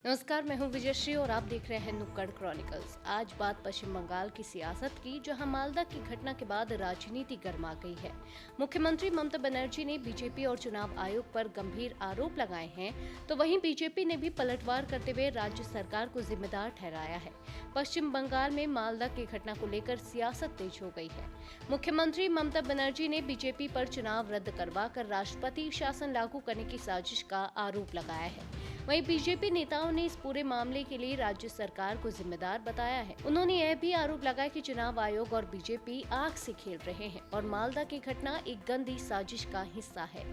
नमस्कार, मैं हूं विजयश्री और आप देख रहे हैं नुक्कड़ क्रॉनिकल्स। आज बात पश्चिम बंगाल की सियासत की, जहां मालदा की घटना के बाद राजनीति गर्मा गई है। मुख्यमंत्री ममता बनर्जी ने बीजेपी और चुनाव आयोग पर गंभीर आरोप लगाए हैं, तो वहीं बीजेपी ने भी पलटवार करते हुए राज्य सरकार को जिम्मेदार ठहराया है। पश्चिम बंगाल में मालदा की घटना को लेकर सियासत तेज हो गई है। मुख्यमंत्री ममता बनर्जी ने बीजेपी पर चुनाव रद्द करवाकर राष्ट्रपति शासन लागू करने की साजिश का आरोप लगाया है। वहीं बीजेपी नेताओं ने इस पूरे मामले के लिए राज्य सरकार को जिम्मेदार बताया है। उन्होंने यह भी आरोप लगाया कि चुनाव आयोग और बीजेपी आग से खेल रहे हैं और मालदा की घटना एक गंदी साजिश का हिस्सा है।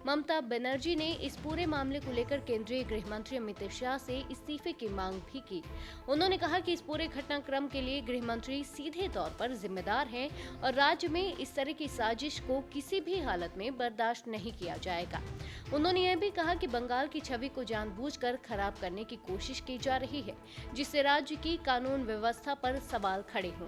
ममता बनर्जी ने इस पूरे मामले को लेकर केंद्रीय गृह मंत्री अमित शाह से इस्तीफे की मांग भी की। उन्होंने कहा कि इस पूरे घटनाक्रम के लिए गृह मंत्री सीधे तौर पर जिम्मेदार हैं और राज्य में इस तरह की साजिश को किसी भी हालत में बर्दाश्त नहीं किया जाएगा। उन्होंने यह भी कहा कि बंगाल की छवि को जानबूझकर खराब करने की कोशिश की जा रही है, जिससे राज्य की कानून व्यवस्था पर सवाल खड़े हों।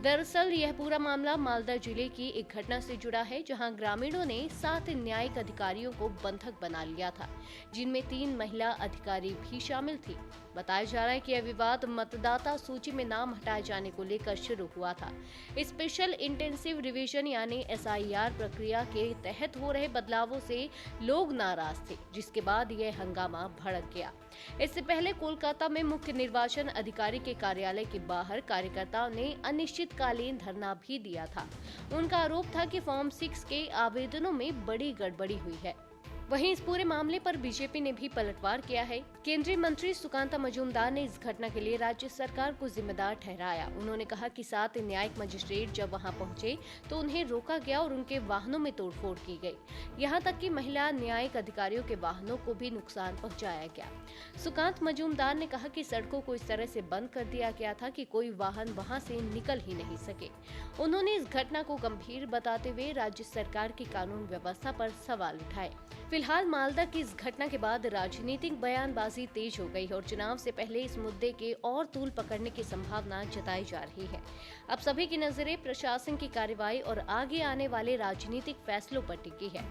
दरअसल यह पूरा मामला मालदा जिले की एक घटना से जुड़ा है, जहां ग्रामीणों ने 7 न्यायिक अधिकारियों को बंधक बना लिया था, जिनमें 3 महिला अधिकारी भी शामिल थी। बताया जा रहा है कि यह विवाद मतदाता सूची में नाम हटाए जाने को लेकर शुरू हुआ था। स्पेशल इंटेंसिव रिवीजन यानी SIR प्रक्रिया के तहत हो रहे बदलावों से लोग नाराज थे, जिसके बाद यह हंगामा भड़क गया। इससे पहले कोलकाता में मुख्य निर्वाचन अधिकारी के कार्यालय के बाहर कार्यकर्ताओं ने अनिश्चितकालीन धरना भी दिया था। उनका आरोप था कि फॉर्म 6 के आवेदनों में बड़ी गड़बड़ी हुई है। वहीं इस पूरे मामले पर बीजेपी ने भी पलटवार किया है। केंद्रीय मंत्री सुकांता मजूमदार ने इस घटना के लिए राज्य सरकार को जिम्मेदार ठहराया। उन्होंने कहा कि 7 न्यायिक मजिस्ट्रेट जब वहां पहुंचे तो उन्हें रोका गया और उनके वाहनों में तोड़फोड़ की गई। यहां तक कि महिला न्यायिक अधिकारियों के वाहनों को भी नुकसान पहुंचाया गया। सुकांत मजूमदार ने कहा कि सड़कों को इस तरह से बंद कर दिया गया था कि कोई वाहन वहां से निकल ही नहीं सके। उन्होंने इस घटना को गंभीर बताते हुए राज्य सरकार की कानून व्यवस्था पर सवाल उठाए। फिलहाल मालदा की इस घटना के बाद राजनीतिक बयानबाजी तेज हो गई है और चुनाव से पहले इस मुद्दे के और तूल पकड़ने की संभावना जताई जा रही है। अब सभी की नजरें प्रशासन की कार्रवाई और आगे आने वाले राजनीतिक फैसलों पर टिकी है।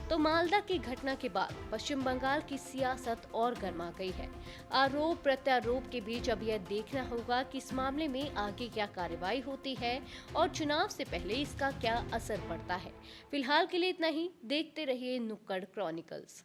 तो मालदा की घटना के बाद पश्चिम बंगाल की सियासत और गर्मा गई है। आरोप प्रत्यारोप के बीच अब यह देखना होगा कि इस मामले में आगे क्या कार्रवाई होती है और चुनाव से पहले इसका क्या असर पड़ता है। फिलहाल के लिए इतना ही। देखते रहिए नुक्कड़ क्रॉनिकल्स।